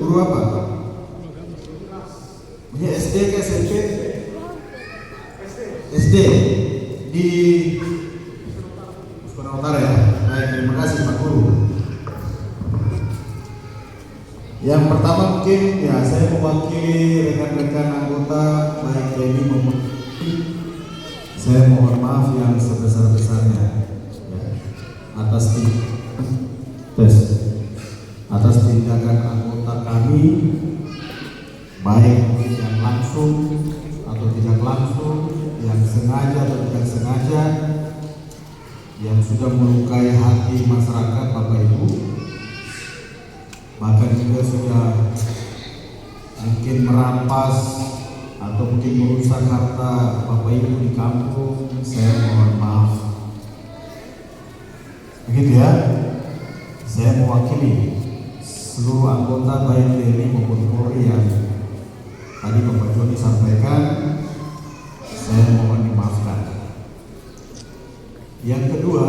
guru apa? Punya SD ke SMP? SD di Sumatera Utara ya. Baik, terima kasih Pak Guru. Yang pertama mungkin ya saya mewakili rekan-rekan anggota baik TNI maupun saya mohon maaf yang sebesar-besarnya ya, atas tindakan anggota kami baik yang langsung atau tidak langsung, yang sengaja atau tidak sengaja, yang sudah melukai hati masyarakat Bapak Ibu, bahkan juga sudah mungkin merampas atau mungkin merusak harta Bapak Ibu di kampung. Saya mohon maaf. Begitu ya. Saya mewakili seluruh anggota baik TNI maupun Polri yang tadi Bapak Joni sampaikan, saya mohon dimaafkan. Yang kedua,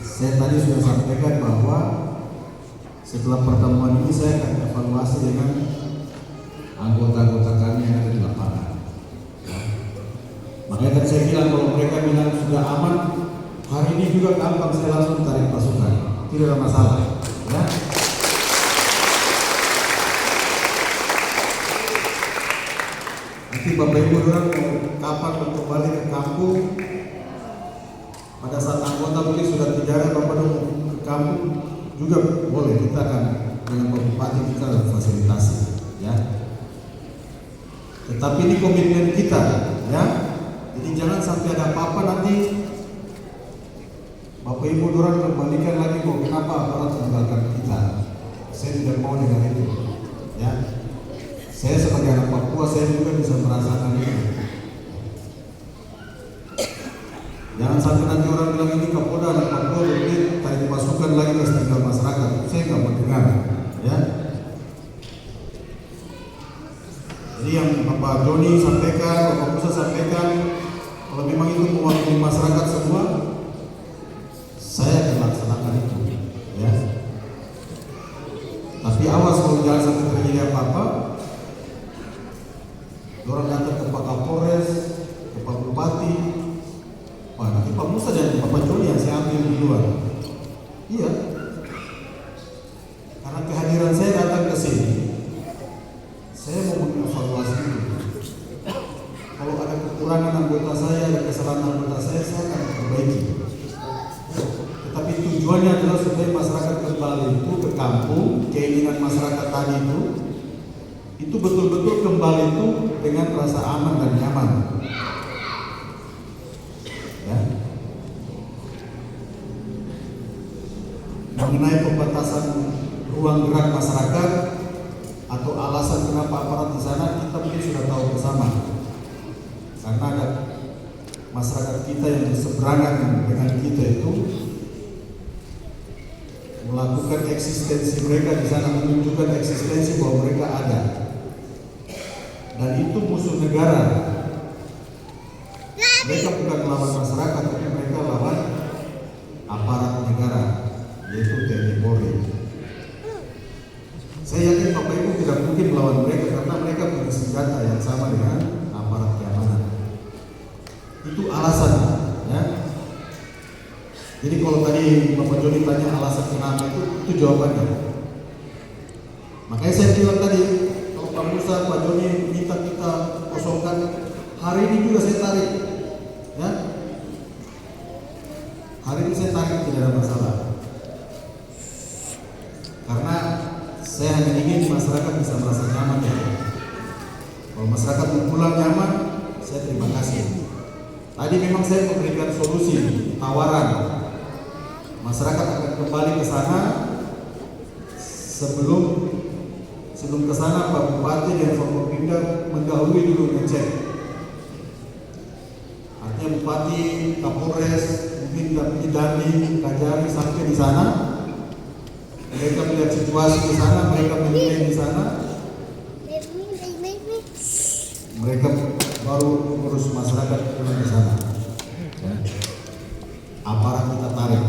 saya tadi sudah sampaikan bahwa setelah pertemuan ini saya akan evaluasi dengan anggota-anggota kami yang ada di lapangan. Makanya tadi saya bilang kalau mereka bilang sudah aman, hari ini juga gampang saya langsung tarik pasukan, tidak ada masalah. Ya. Nanti Bapak Ibu orang mau kapan kembali ke kampung, pada saat anggota mungkin sudah tidak ada Bapak ke kampung juga boleh, kita akan dengan Pak Bupati kita fasilitasi ya. Tetapi ini komitmen kita ya. Jadi jangan sampai ada apa-apa nanti Bapak Ibu orang kembalikan lagi kok kenapa aparat tinggalkan kita. Saya tidak mau dengan itu ya. Saya sebagai anak Papua saya juga bisa merasakan itu. Jangan sampai nanti orang bilang ini Kapolda anak Papua jadi tarik pasukan lagi ke tinggal masyarakat. Saya nggak mau dengar ya. Jadi yang Bapak Joni sampaikan, Bapak Musa sampaikan, kalau memang itu mewakili masyarakat semua, saya akan laksanakan itu ya. Tapi awas kalau jangan sampai terjadi apa-apa, orang datang ke Pak Kapolres, ke Pak Bupati, wah nanti Pak Musa dan Bapak Joni yang saya ambil di luar. Iya, karena kehadiran saya datang ke sini, saya mau mengevaluasi itu. Kalau ada kekurangan anggota saya, ada kesalahan anggota saya akan perbaiki. Tetapi tujuannya adalah supaya masyarakat kembali itu ke kampung, keinginan masyarakat tadi itu betul-betul kembali itu dengan rasa aman dan nyaman. Ya. Mengenai pembatasan ruang gerak masyarakat atau alasan kenapa aparat di sana, kita mungkin sudah tahu bersama. Karena ada masyarakat kita yang berseberangan dengan kita itu melakukan eksistensi mereka di sana, menunjukkan eksistensi bahwa mereka ada. Dan itu musuh negara. Mereka bukan melawan masyarakat, tapi mereka lawan aparat negara, yaitu TNI Polri. Saya yakin Bapak Ibu tidak mungkin melawan mereka karena mereka punya senjata yang sama dengan aparat keamanan. Itu alasan, ya. Jadi kalau tadi Bapak Joni tanya alasan kenapa itu jawabannya. Makanya saya bilang tadi, kalau Pak Musa, Pak Joni minta kita kosongkan, hari ini juga saya tarik, ya. Hari ini saya tarik tidak ada masalah. Karena saya hanya ingin masyarakat bisa merasa nyaman ya. Kalau masyarakat pulang nyaman, saya terima kasih. Tadi memang saya memberikan solusi, tawaran. Masyarakat akan kembali ke sana sebelum ke sana Pak Bupati dan Forkopimda mendahului dulu ngecek. Artinya Bupati, Kapolres, mungkin Dandi, Kajari sampai di sana. Mereka melihat situasi di sana, mereka menilai di sana. Mereka baru mengurus masyarakat pulang di sana. Ya. Aparat kita tarik.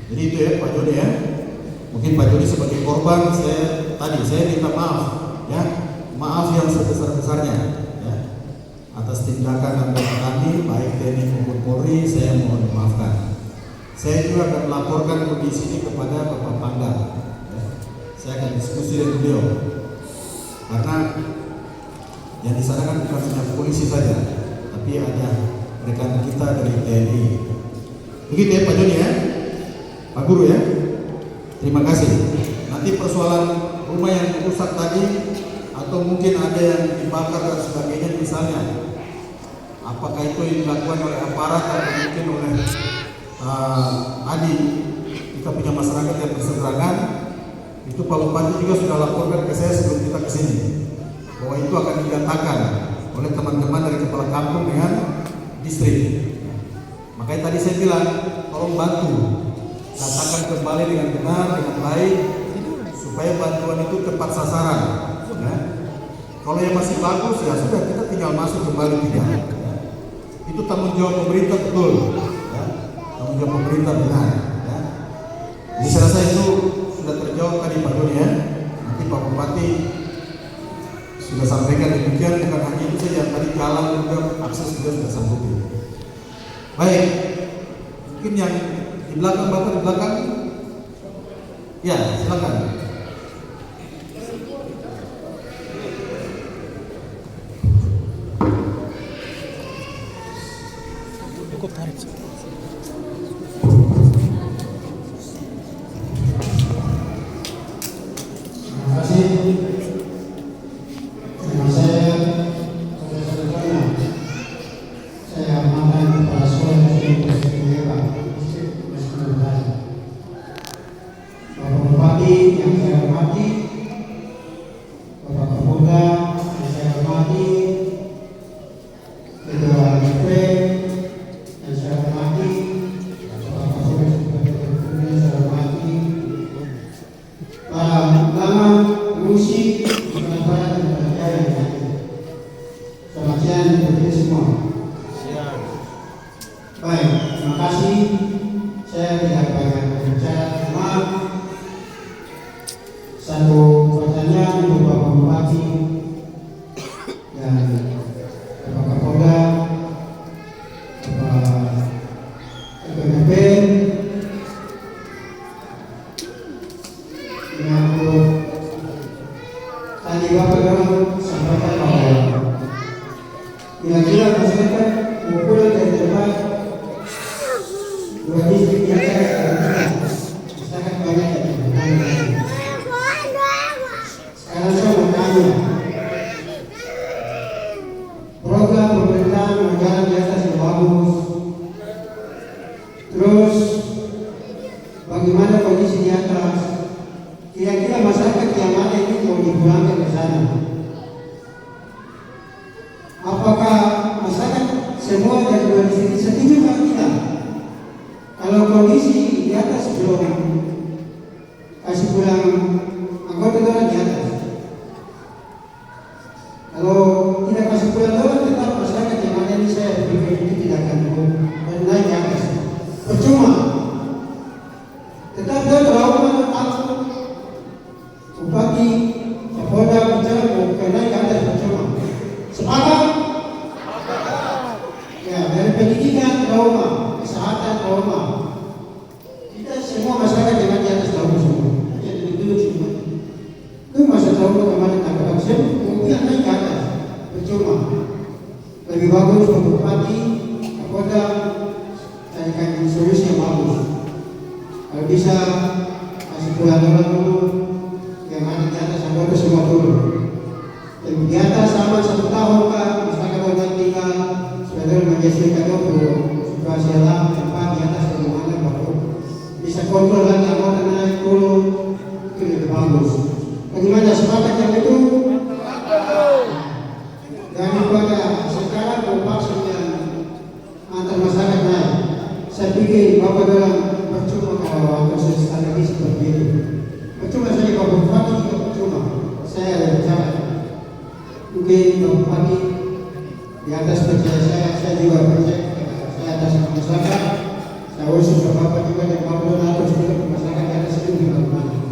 Jadi itu ya Pak Joni ya. Mungkin Pak Joni sebagai korban, saya minta maaf, ya, maaf yang sebesar-besarnya, ya, atas tindakan anggota kami, baik TNI maupun Polri, saya mohon dimaafkan. Saya juga akan melaporkan kondisi ini kepada Bapak Pangdam. Ya. Saya akan diskusi dengan beliau, karena yang di sana kan bukan hanya polisi saja, tapi ada rekan kita dari TNI. Begitu ya Pak Joni ya, Pak Guru ya. Terima kasih. Nanti persoalan rumah yang rusak tadi, atau mungkin ada yang dibakar dan sebagainya misalnya, apakah itu yang dilakukan oleh aparat atau mungkin oleh kita punya masyarakat yang berseberangan, itu Pak Bupati juga sudah laporkan ke saya sebelum kita ke sini, bahwa itu akan didatakan oleh teman-teman dari kepala kampung dengan distrik. Makanya tadi saya bilang, tolong bantu datakan kembali dengan benar, dengan baik, supaya bantuan itu tepat sasaran. Ya. Kalau yang masih bagus, ya sudah, kita tinggal masuk kembali tidak. Ya. Itu tanggung jawab pemerintah betul. Ya. Tanggung jawab pemerintah benar. Ya. Jadi saya rasa itu sudah terjawab tadi Pak Doni ya. Nanti Pak Bupati sudah sampaikan demikian, bukan hanya itu saja, tadi jalan juga akses juga sudah sanggupi. Baik, mungkin yang di belakang, Bapak di belakang, ya silakan. Cukup tarik. Terima kasih. Nama saya mantan kepala sekolah di Bapak Bupati yang saya hormati, Bapak Kapolda yang saya hormati, Ketua RT yang saya hormati, Bapak Kapolres yang saya hormati, para ulama, pengungsi, para pengajar yang hadir. Selamat siang untuk kita semua. Baik, terima kasih. Saya tidak banyak berbicara, cuma satu pertanyaan untuk Bapak Bupati dan Bapak Kapolda, Bapak KPP, menyangkut tadi Bapak dalam sampaikan bahwa kira-kira masyarakat pulang dari tempat dua distrik yang sangat banyak yang bertanya. Sekarang saya bertanya, program pemerintahan negara di atas yang bagus, terus bagaimana kondisi di atas, kira-kira masyarakat yang ada ini mau dipulangkan ke sana, apakah masyarakat semua dari dua distrik setuju atau tidak? Kalau kondisi di atas belum kasih pulang anggota orang di atas, kalau tidak kasih pulang orang, tetap masyarakat yang ada ini saya pikir itu tidak akan naik di atas. Percuma, tetap dia trauma takut. Bupati, Kapolda bicara mau naik ke atas, percuma. Sepakat? Ya, dari pendidikan trauma, kesehatan trauma. Kita semua masyarakat yang ada di atas trauma semua. Jadi duduk semua. Itu masa trauma kemana tanggapan saya, mungkin naik ke atas, percuma. Lebih bagus untuk Bupati, Kapolda, carikan solusi yang bagus. Kalau bisa kasih pulang orang dulu, yang ada di atas anggota semua dulu. Dan di atas sama 1 tahun Pak, masyarakat orang tinggal sebenarnya menyesuaikan dulu situasi alam tempat di atas bagaimana Bapak bisa kontrol lagi anggota naik turun, itu lebih bagus. Bagaimana sepakat yang itu? Daripada sekarang berpaksa yang antar masyarakat naik, saya pikir Bapak dalam percuma kalau proses strategi seperti itu. Percuma saja Bapak Bupati juga percuma. Saya ada bicara. Mungkin Bapak Bupati di atas percaya saya juga percaya. Saya atas masyarakat. Saya usul ke Bapak juga dan Bapak donatur juga ke masyarakat di atas itu juga bagaimana.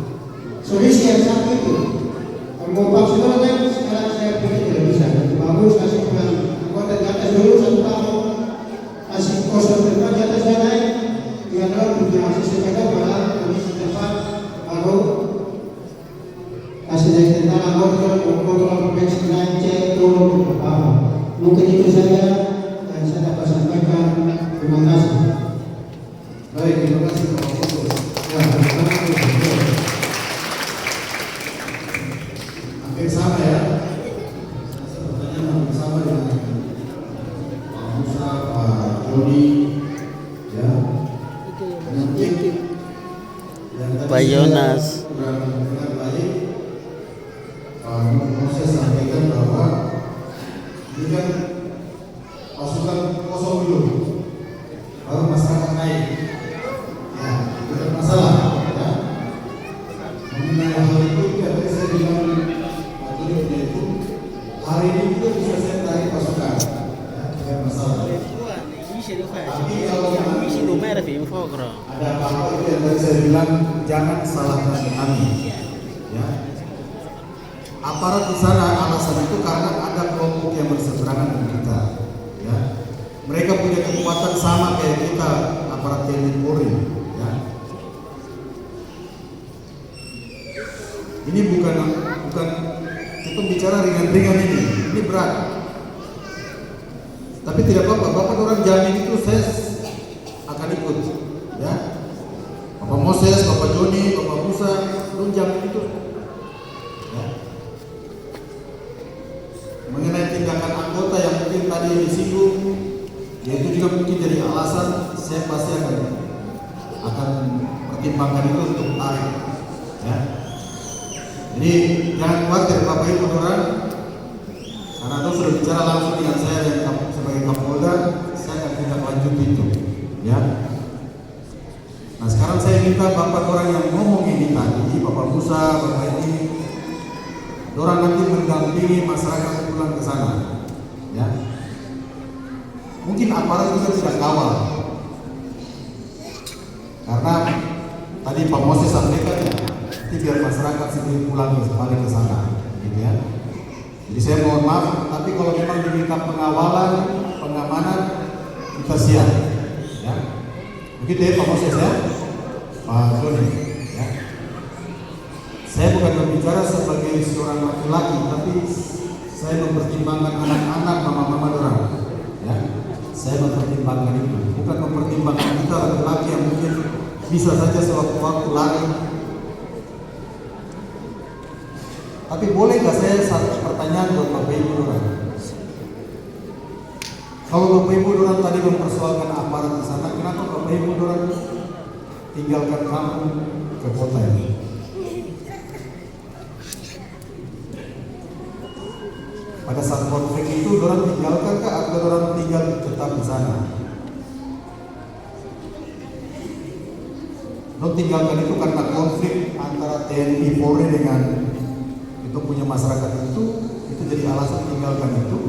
saya tentang anggota provinsi Aceh turun ke bawah. Mungkin itu saja yang saya dapat sampaikan. Terima kasih. Baik, terima kasih Pak Foto. Ya, terima kasih. Hampir sama ya. Saya pertanyaan hampir sama dengan Pak Musa, Pak Joni, ya. Pak Yonas. Dengan baik, Pak Moses sampaikan bahwa ini kan pasukan kosong dulu, baru masyarakat naik. Ya, tidak masalah. Ya. Mengenai hal itu, ya tadi saya bilang waktu itu hari ini juga bisa saya tarik pasukan. Ya, tidak masalah. Tapi kalau ada apa-apa itu yang tadi saya bilang jangan salahkan kami. Ya. Aparat di sana alasan itu karena ada kelompok yang berseberangan dengan kita. Ya. Mereka punya kekuatan sama kayak kita, aparat TNI Polri. Ya. Ini bukan kita bicara ringan-ringan ini berat. Tapi tidak apa-apa, Bapak orang jamin itu saya akan ikut. Ya. Bapak Moses, Bapak Joni, Bapak Musa, lu jamin itu. Ya. Mengenai tindakan anggota yang mungkin tadi disinggung, ya itu juga mungkin jadi alasan saya pasti akan pertimbangkan itu untuk tarik. Ya. Jadi jangan khawatir Bapak Ibu orang, karena itu sudah bicara langsung dengan saya dan sebagai Kapolda, saya akan tindak lanjut itu. Ya. Nah sekarang saya minta Bapak orang yang ngomong ini tadi, Bapak Musa, Bapak ini, orang nanti mendampingi masyarakat pulang ke sana. Ya. Mungkin aparat juga tidak kawal, karena tadi Pak Moses sampaikan ya, nanti biar masyarakat sendiri pulang balik ke sana, gitu ya. Jadi saya mohon maaf, tapi kalau memang diminta pengawalan, pengamanan, kita siap. Ya. Begitu ya Pak Moses ya, Pak Joni. Ya. Saya bukan berbicara sebagai seorang laki-laki, tapi saya mempertimbangkan anak-anak, mama-mama orang. Ya. Saya mempertimbangkan itu, bukan mempertimbangkan kita laki-laki yang mungkin bisa saja sewaktu-waktu lari. Tapi boleh nggak saya satu pertanyaan buat Bapak Ibu orang? Kalau Bapak Ibu orang tadi mempersoalkan aparat di sana, kenapa Bapak Ibu orang tinggalkan kampung ke kota ini? Pada saat konflik itu orang tinggalkan kah atau orang tinggal tetap di sana? Orang tinggalkan itu karena konflik antara TNI Polri dengan itu punya masyarakat itu jadi alasan tinggalkan itu,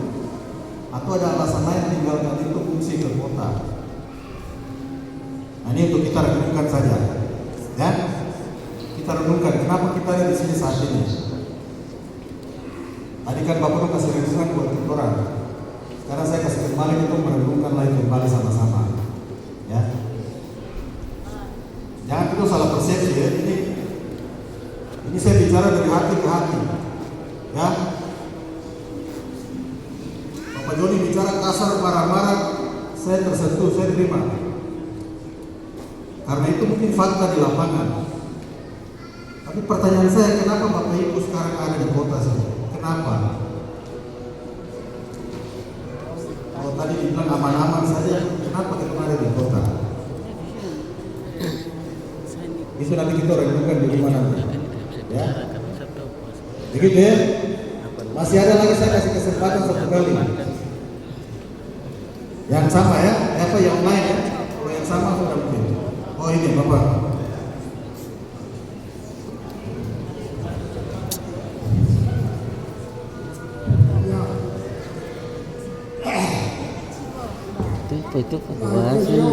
atau ada alasan lain tinggalkan itu fungsi ke kota. Nah ini untuk kita renungkan saja, ya. Kita renungkan kenapa kita ada di sini saat ini. Tadi kan Bapak tuh kasih renungan buat kita orang. Sekarang saya kasih kembali untuk merenungkan lagi kembali sama-sama, ya. Jangan itu salah persepsi ya. Ini saya bicara dari hati ke hati, ya. Bapak Joni bicara kasar, marah-marah, saya tersentuh, saya terima. Karena itu mungkin fakta di lapangan. Tapi pertanyaan saya, kenapa Bapak Ibu sekarang ada di kota sini? Kenapa? Kalau tadi dibilang aman-aman saja, kenapa kita ada di kota? Itu nanti kita renungkan di rumah nanti. Ya, begitu ya. Masih ada lagi, saya kasih kesempatan satu kali. Yang sama ya, apa yang lain ya? Kalau yang sama sudah mungkin. Oh ini Bapak. Itu bahasanya.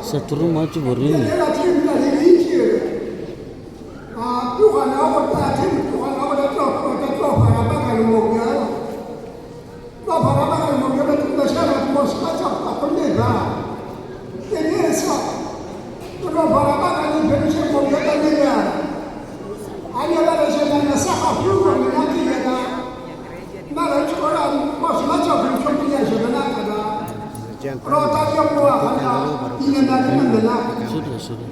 Satu rumah cuma ini. Sudah.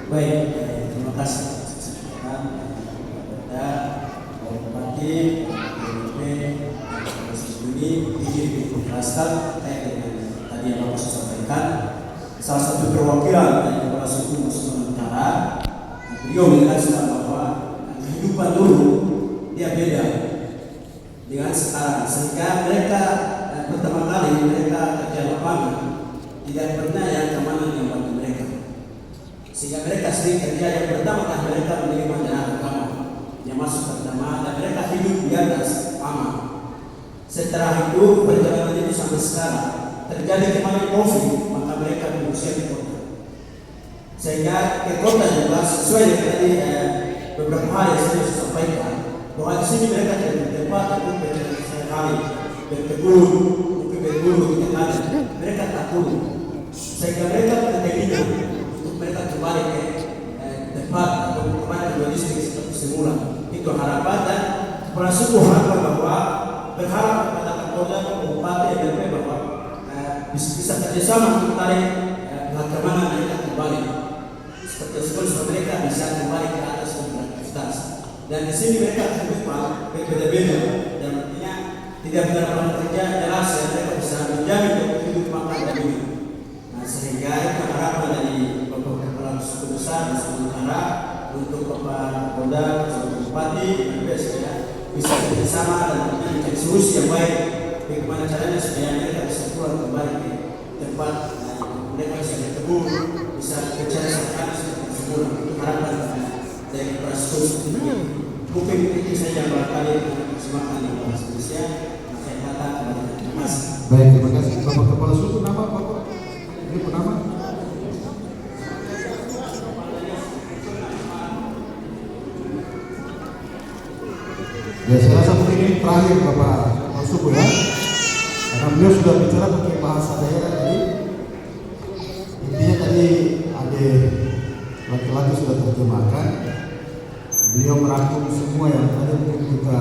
Baik, terima kasih kepada Bupati, BPP, ini izin dijelaskan terkait dengan tadi yang Bapak sampaikan. Salah satu perwakilan dari Kepala Suku Nusa Utara, beliau menjelaskan bahwa kehidupan dulu dia beda dengan sekarang, sehingga mereka pertama kali mereka kerja lapangan tidak pernah yang kemana yang bantu mereka, sehingga mereka sering kerja yang pertama kan mereka menerima dana pertama yang masuk pertama dan mereka hidup di atas aman. Setelah itu perjalanan itu sampai sekarang terjadi kembali COVID, maka mereka mengungsi di kota, sehingga ke kota juga sesuai dengan tadi beberapa hal yang saya sampaikan bahwa di sini mereka tidak tempat untuk sekali berkebun, mungkin berburu di tengah, mereka takut, sehingga mereka kepentingan untuk mereka kembali ke tempat atau kembali ke logistik seperti semula. Itu harapan dan Kepala Suku harapan bahwa berharap kepada Kapolda dan Bupati BPP bahwa bisa kerjasama untuk tarik bagaimana mereka kembali seperti mereka bisa kembali ke atas beraktivitas. Dan di sini mereka kehidupan berbeda-beda dan artinya tidak benar-benar kerja jelas ya, mereka bisa menjamin kehidupan makan dan minum. Nah, sehingga itu harapan dari Bapak Kepala Suku Besar dan Suku Utara untuk Bapak Kapolda, Bupati, BPP supaya bisa bersama dan mencari solusi yang baik bagaimana caranya supaya mereka bisa pulang kembali ke tempat mereka bisa bertemu, bisa bicara sama seperti semula. Harapan dari Kepala Suku. Mungkin itu saja barangkali semangat yang bahas Indonesia. Saya kata terima kasih. Baik, terima kasih. Bapak Kepala Suku nama Bapak? Ini pun nama? Ya saya rasa mungkin ini terakhir Bapak Kepala Suku ya. Karena beliau sudah bicara pakai bahasa daerah tadi. Intinya tadi ada laki-laki sudah terjemahkan. Beliau merangkum semua yang tadi mungkin kita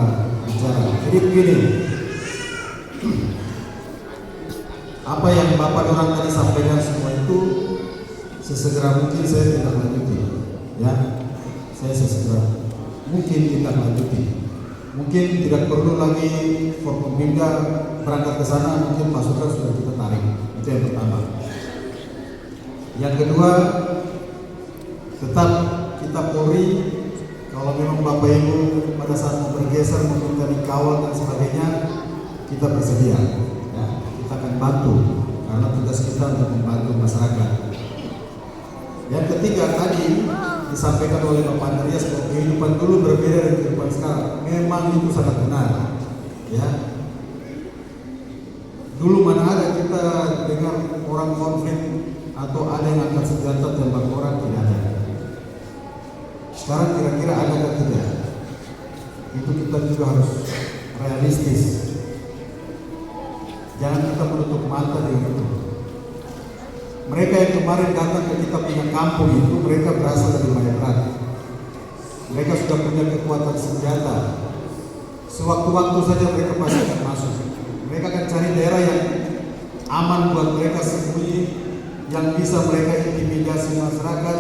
bicara. Jadi begini, apa yang Bapak orang tadi sampaikan semua itu sesegera mungkin saya tidak lanjuti, ya. Saya sesegera mungkin tidak lanjuti. Mungkin tidak perlu lagi Forkompimda berangkat ke sana, mungkin masukan sudah kita tarik. Itu yang pertama. Yang kedua, tetap kita Polri, kalau memang Bapak Ibu pada saat mau bergeser meminta dikawal dan sebagainya, kita bersedia. Ya, kita akan bantu karena tugas kita untuk membantu masyarakat. Yang ketiga tadi disampaikan oleh Bapak Andreas bahwa kehidupan dulu berbeda dari kehidupan sekarang. Memang itu sangat benar. Ya. Dulu mana ada kita dengar orang konflik atau ada yang angkat senjata tembak orang, tidak ada. Sekarang kira-kira ada atau tidak? Itu kita juga harus realistis. Jangan kita menutup mata dengan itu. Mereka yang kemarin datang ke kita punya kampung itu, mereka berasal dari Mayarat. Mereka sudah punya kekuatan senjata. Sewaktu-waktu saja mereka pasti akan masuk. Mereka akan cari daerah yang aman buat mereka sembunyi, yang bisa mereka intimidasi masyarakat.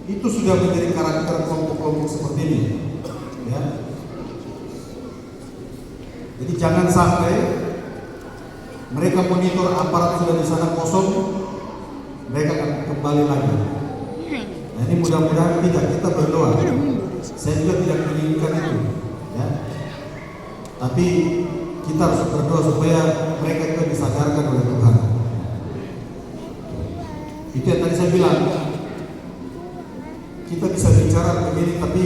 Itu sudah menjadi karakter kelompok-kelompok seperti ini. Ya. Jadi jangan sampai mereka monitor aparat sudah di sana kosong, mereka akan kembali lagi. Nah ini mudah-mudahan tidak, kita berdoa. Saya juga tidak menginginkan itu, ya. Tapi kita harus berdoa supaya mereka itu disadarkan oleh Tuhan. Itu yang tadi saya bilang. Kita bisa bicara begini, tapi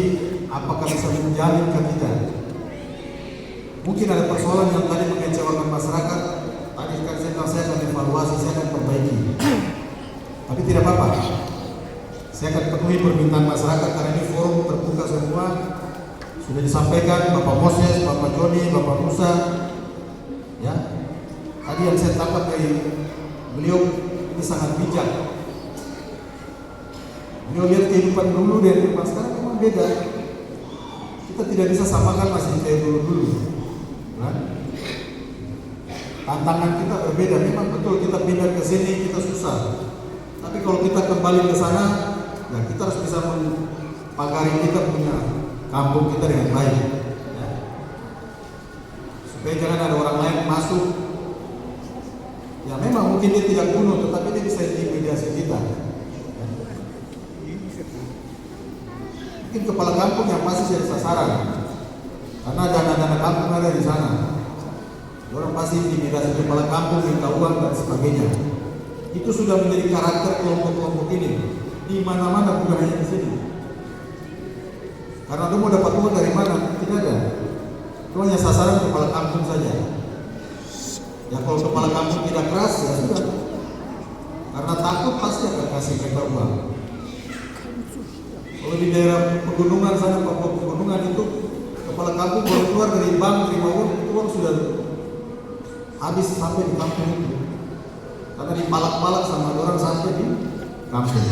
apakah bisa menjaminkan tidak? Mungkin ada persoalan yang tadi mengecewakan masyarakat. Tadi kan saya akan evaluasi, saya akan perbaiki. Tapi tidak apa-apa. Saya akan penuhi permintaan masyarakat karena ini forum terbuka semua. Sudah disampaikan Bapak Moses, Bapak Joni, Bapak Musa. Ya. Tadi yang saya tangkap dari beliau ini sangat bijak. Beliau lihat kehidupan dulu dan kehidupan sekarang memang beda. Kita tidak bisa samakan masih kayak dulu-dulu. Kan? Tantangan kita berbeda. Memang betul kita pindah ke sini kita susah. Tapi kalau kita kembali ke sana, ya kita harus bisa mempagari kita punya kampung kita dengan baik. Ya. Supaya jangan ada orang lain masuk. Ya memang mungkin dia tidak bunuh, tetapi dia bisa intimidasi kita. Ya. Mungkin kepala kampung yang masih jadi sasaran. Karena dana-dana kampung ada di sana. Orang pasti intimidasi kepala kampung, minta uang dan sebagainya. Itu sudah menjadi karakter kelompok-kelompok ini di mana-mana, bukan hanya di sini. Karena lu mau dapat uang dari mana? Tidak ada. Itu hanya sasaran kepala kampung saja. Ya kalau kepala kampung tidak keras ya sudah. Karena takut pasti akan kasih mereka uang. Kalau di daerah pegunungan sana, Papua pegunungan itu kepala kampung baru keluar dari bank terima uang, itu uang sudah habis sampai di kampung itu. Karena dipalak-palak sama orang sampai di kampung.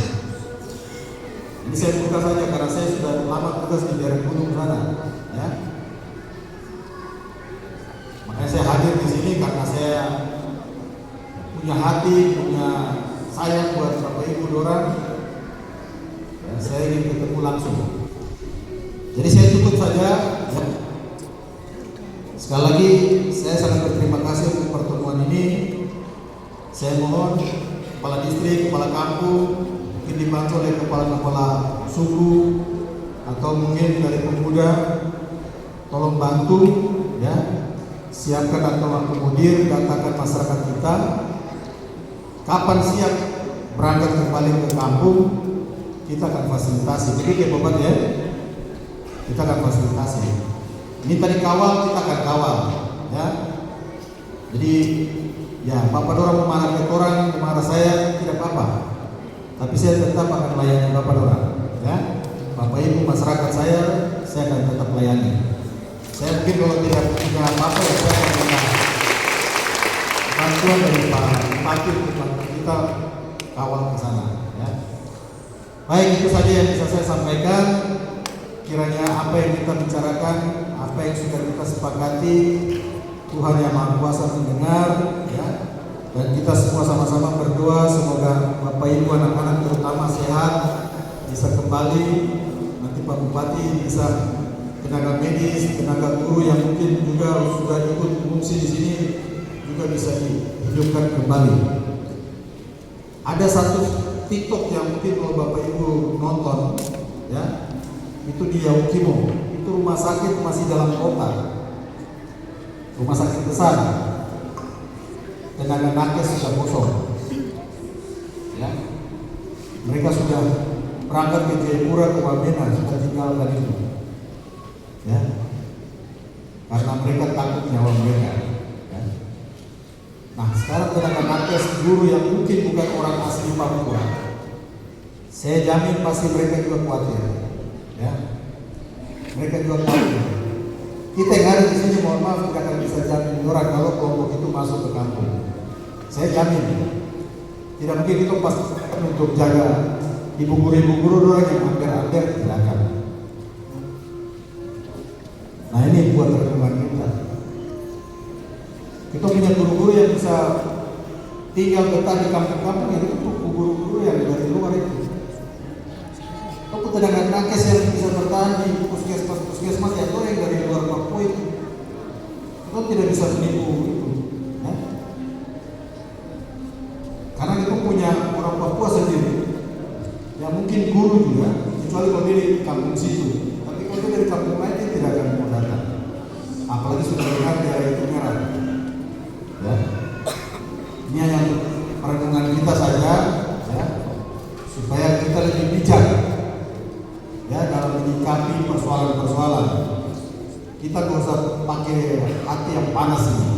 Ini saya buka saja karena saya sudah lama tugas di daerah gunung sana, ya. Makanya saya hadir di sini karena saya punya hati, punya sayang buat Bapak Ibu Dorang. Ya, saya ingin ketemu langsung. Jadi saya tutup saja. Ya. Sekali lagi saya sangat berterima kasih untuk pertemuan ini. Saya mohon kepala distrik, kepala kampung, mungkin dibantu oleh kepala-kepala suku atau mungkin dari pemuda, tolong bantu ya, siapkan atau akomodir, datakan masyarakat kita kapan siap berangkat kembali ke kampung, kita akan fasilitasi. Jadi ya Bapak ya, kita akan fasilitasi. Ini tadi kawal, kita akan kawal ya. Jadi Ya, Bapak Dora memarah ke orang, memarah saya tidak apa-apa. Tapi saya tetap akan melayani Bapak Dora. Ya, Bapak Ibu masyarakat saya akan tetap layani. Saya mungkin kalau tidak punya apa-apa ya saya akan minta bantuan dari Pak Bupati untuk kita kawal ke sana. Ya. Baik, itu saja yang bisa saya sampaikan. Kiranya apa yang kita bicarakan, apa yang sudah kita sepakati, Tuhan yang Maha Kuasa mendengar, ya. Dan kita semua sama-sama berdoa semoga Bapak Ibu anak-anak terutama sehat, bisa kembali. Nanti Pak Bupati bisa, tenaga medis, tenaga guru yang mungkin juga sudah ikut fungsi di sini juga bisa dihidupkan kembali. Ada satu TikTok yang mungkin kalau Bapak Ibu nonton, ya, itu di Yaukimo, itu rumah sakit masih dalam kota, rumah sakit besar, tenaga nakes sudah kosong, ya, mereka sudah berangkat ke Jayapura, ke Wamena, sudah tinggalkan itu, ya, karena mereka takut nyawa mereka. Ya. Nah, sekarang tenaga nakes guru yang mungkin bukan orang asli Papua, saya jamin pasti mereka juga khawatir. Ya, mereka juga khawatir. Kita yang ada di sini, mohon maaf, tidak akan bisa jamin orang kalau kelompok itu masuk ke kampung. Saya jamin, tidak mungkin itu pas untuk jaga ibu guru orang yang hampir tidak akan. Nah, ini buat perkembangan kita. Kita punya guru-guru yang bisa tinggal betah di kampung-kampung, itu guru-guru yang dari luar itu. Tenaga nakes yang bisa bertahan di puskesmas ya, itu yang dari luar Papua itu tidak bisa menipu itu, ya? Karena itu punya orang Papua sendiri, ya mungkin guru juga, kecuali kalau dia di kampung situ. Tapi kalau dia dari kampung lain dia tidak akan mau datang, apalagi sudah lihat daerah itu merah, ya. Ini hanya untuk perenungan kita saja, ya, supaya kita lebih bijak, ya, dalam menyikapi persoalan-persoalan. Kita tidak usah pakai hati yang panas ini,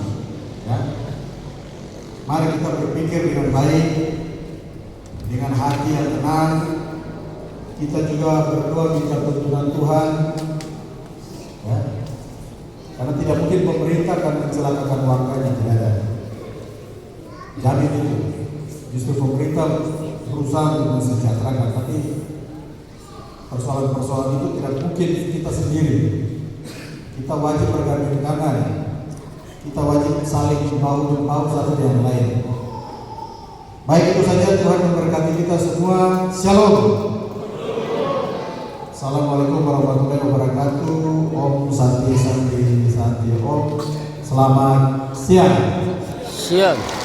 ya. Mari kita berpikir dengan baik, dengan hati yang tenang. Kita juga berdoa minta tuntunan Tuhan, ya. Karena tidak mungkin pemerintah akan mencelakakan warganya, tidak ada. Jamin itu. Justru pemerintah berusaha untuk mensejahterakan, tapi persoalan-persoalan itu tidak mungkin kita sendiri. Kita wajib bergandeng tangan. Kita wajib saling bahu-membahu satu dengan lain. Baik, itu saja. Tuhan memberkati kita semua. Shalom. Assalamualaikum warahmatullahi wabarakatuh. Om Santi Santi Santi Om. Selamat siang. Siap.